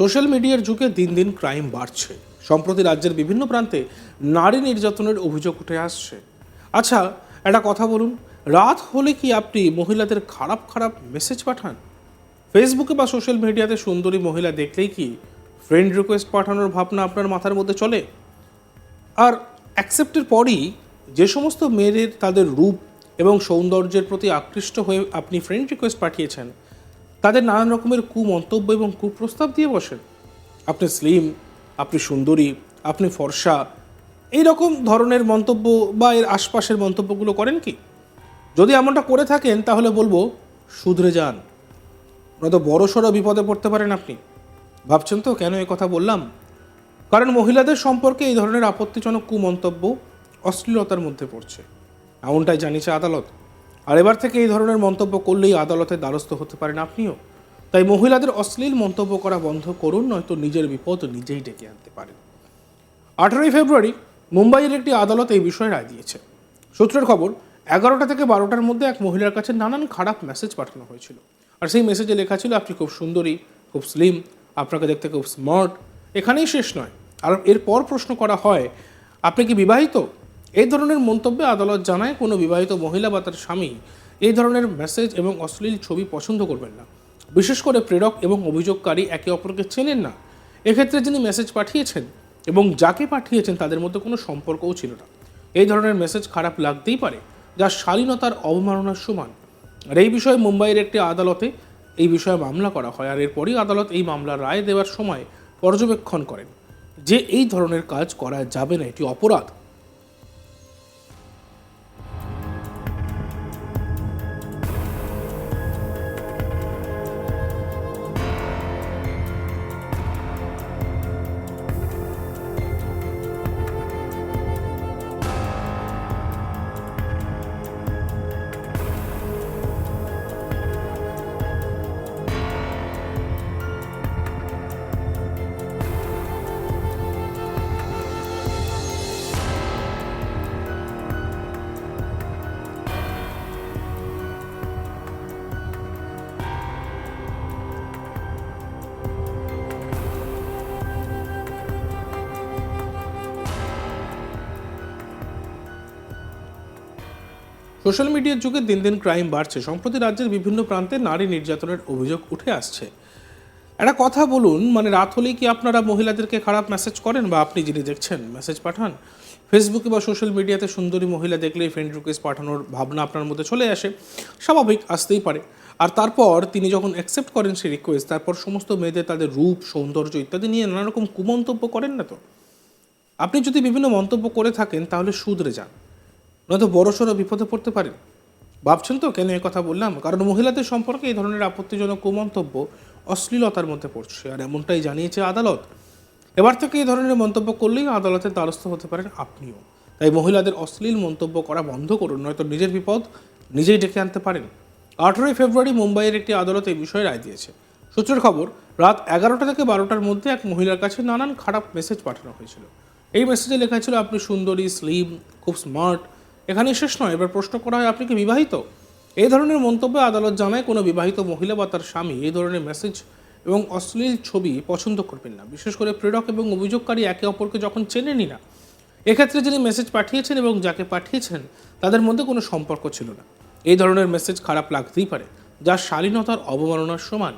Social মিডিয়ার যুগে দিন দিন ক্রাইম বাড়ছে। সম্প্রতি রাজ্যের বিভিন্ন প্রান্তে নারী নির্যাতনের অভিযোগ উঠে আসছে। আচ্ছা, একটা কথা বলুন, রাত হলে কি আপনি মহিলাদের খারাপ খারাপ মেসেজ পাঠান? ফেসবুকে বা সোশ্যাল মিডিয়াতে সুন্দরী মহিলা দেখলেই কি ফ্রেন্ড রিকোয়েস্ট পাঠানোর ভাবনা আপনার মাথার মধ্যে চলে? আর অ্যাকসেপ্টের পরই যে সমস্ত মেয়েদের তাদের রূপ এবং সৌন্দর্যের প্রতি আকৃষ্ট হয়ে আপনি ফ্রেন্ড রিকোয়েস্ট পাঠিয়েছেন, তাদের নানান রকমের কুমন্তব্য এবং কুপ্রস্তাব দিয়ে বসেন। আপনি স্লিম, আপনি সুন্দরী, আপনি ফর্সা, এই রকম ধরনের মন্তব্য বা এর আশপাশের মন্তব্যগুলো করেন কি? যদি এমনটা করে থাকেন তাহলে বলবো শুধরে যান, নয়তো বড়সড় বিপদে পড়তে পারেন আপনি। ভাবছেন তো কেন এ কথা বললাম? কারণ মহিলাদের সম্পর্কে এই ধরনের আপত্তিজনক কুমন্তব্য অশ্লীলতার মধ্যে পড়ছে, এমনটাই জানিয়েছে আদালত। আর এবার থেকে এই ধরনের মন্তব্য করলেই আদালতের দ্বারস্থ হতে পারেন আপনিও। তাই মহিলাদের অশ্লীল মন্তব্য করা বন্ধ করুন, নয়তো নিজের বিপদ নিজেই ডেকে আনতে পারেন। 18ই ফেব্রুয়ারি মুম্বাইয়ের একটি আদালত এই বিষয়ে রায় দিয়েছে। সূত্রের খবর, 11টা থেকে 12টার মধ্যে এক মহিলার কাছে নানান খারাপ মেসেজ পাঠানো হয়েছিল। আর সেই মেসেজে লেখা ছিল, আপনি খুব সুন্দরী, খুব স্লিম, আপনাকে দেখতে খুব স্মার্ট। এখানেই শেষ নয়, আর এরপর প্রশ্ন করা হয়, আপনি কি বিবাহিত? এই ধরনের মন্তব্যে আদালত জানায়, কোনো বিবাহিত মহিলা বা তার স্বামী এই ধরনের মেসেজ এবং অশ্লীল ছবি পছন্দ করবেন না। বিশেষ করে প্রেরক এবং অভিযোগকারী একে অপরকে চেনেন না। এক্ষেত্রে যিনি মেসেজ পাঠিয়েছেন এবং যাকে পাঠিয়েছেন তাদের মধ্যে কোনো সম্পর্কও ছিল না। এই ধরনের মেসেজ খারাপ লাগতেই পারে, যা শালীনতার অবমাননার সমান। আর এই বিষয়ে মুম্বাইয়ের একটি আদালতে এই বিষয়ে মামলা করা হয়। আর এরপরই আদালত এই মামলার রায় দেওয়ার সময় পর্যবেক্ষণ করেন যে এই ধরনের কাজ করা যাবে না, এটি অপরাধ। সোশ্যাল মিডিয়ার যুগে দিন দিন ক্রাইম বাড়ছে। সম্প্রতি রাজ্যের বিভিন্ন প্রান্তে নারী নির্যাতনের অভিযোগ উঠে আসছে। একটা কথা বলুন, মানে রাত হলেই কি আপনারা মহিলাদেরকে খারাপ মেসেজ করেন, বা আপনি যিনি দেখছেন মেসেজ পাঠান? ফেসবুকে বা সোশ্যাল মিডিয়াতে সুন্দরী মহিলা দেখলেই ফ্রেন্ড রিকোয়েস্ট পাঠানোর ভাবনা আপনার মধ্যে চলে আসে। স্বাভাবিক, আসতেই পারে। আর তারপর তিনি যখন অ্যাকসেপ্ট করেন সেই রিকোয়েস্ট, তারপর সমস্ত মেয়েদের তাদের রূপ, সৌন্দর্য ইত্যাদি নিয়ে নানা রকম কুমন্তব্য করেন না তো? আপনি যদি বিভিন্ন মন্তব্য করে থাকেন তাহলে শুধরে যান, নয়তো বড়সড় বিপদে পড়তে পারেন। ভাবছেন তো কেন এই কথা বললাম? কারণ মহিলাদের সম্পর্কে এই ধরনের আপত্তিজনক কুমন্তব্য অশ্লীলতার মধ্যে পড়ছে, আর এমনটাই জানিয়েছে আদালত। এবার থেকে এই ধরনের মন্তব্য করলেই আদালতের দ্বারস্থ হতে পারেন আপনিও। তাই মহিলাদের অশ্লীল মন্তব্য করা বন্ধ করুন, নয়তো নিজের বিপদ নিজেই ডেকে আনতে পারেন। 18ই ফেব্রুয়ারি মুম্বাইয়ের একটি আদালত এই বিষয়ে রায় দিয়েছে। সূত্রের খবর, রাত 11টা থেকে 12টার মধ্যে এক মহিলার কাছে নানান খারাপ মেসেজ পাঠানো হয়েছিল। এই মেসেজে লেখা ছিল, আপনি সুন্দরী, স্লিম, খুব স্মার্ট। এখানেই শেষ নয়, এবার প্রশ্ন করা হয়, আপনি কি বিবাহিত? এই ধরনের মন্তব্যে আদালত জানায়, কোনো বিবাহিত মহিলা বা তার স্বামী এই ধরনের মেসেজ এবং অশ্লীল ছবি পছন্দ করবেন না। বিশেষ করে প্রেরক এবং অভিযোগকারী একে অপরকে যখন চেনেনই না। এক্ষেত্রে যিনি মেসেজ পাঠিয়েছেন এবং যাকে পাঠিয়েছেন তাদের মধ্যে কোনো সম্পর্ক ছিল না। এই ধরনের মেসেজ খারাপ লাগতেই পারে, যা শালীনতার অবমাননার সমান।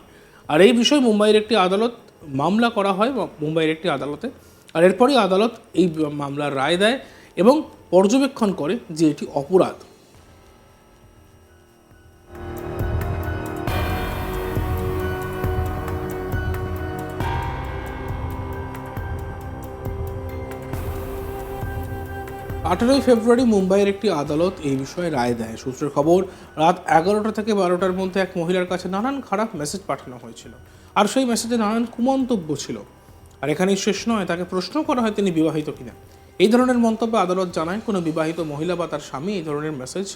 আর এই বিষয়ে মুম্বাইয়ের একটি আদালত মামলা করা হয় মুম্বাইয়ের একটি আদালতে। আর এরপরই আদালত এই মামলার রায় দেয় এবং পর্যবেক্ষণ করে যে এটি অপরাধ। 18ই ফেব্রুয়ারি মুম্বাইয়ের একটি আদালত এই বিষয়ে রায় দেয়। সূত্রের খবর, রাত 11টা থেকে 12টার মধ্যে এক মহিলার কাছে নানান খারাপ মেসেজ পাঠানো হয়েছিল। আর সেই মেসেজে নানান কুমন্তব্য ছিল। আর এখানেই শেষ নয়, তাকে প্রশ্ন করা হয় তিনি বিবাহিত কিনা। এই ধরনের মন্তব্যে আদালত জানায়, কোনো বিবাহিত মহিলা বা তার স্বামী এই ধরনের মেসেজ,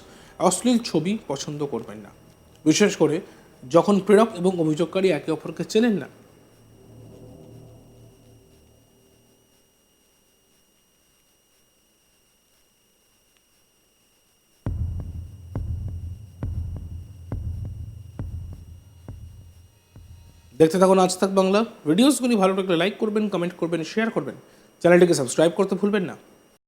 অশ্লীল ছবি পছন্দ করবেন না। বিশেষ করে যখন প্রেরক এবং অভিযোগকারী একে অপরকে চেনেন না। দেখতে থাকুন আজ তাক বাংলা। ভিডিওসগুলি ভালো লাগলে লাইক করবেন, কমেন্ট করবেন, শেয়ার করবেন। চ্যানেলটিকে সাবস্ক্রাইব করতে ভুলবেন না।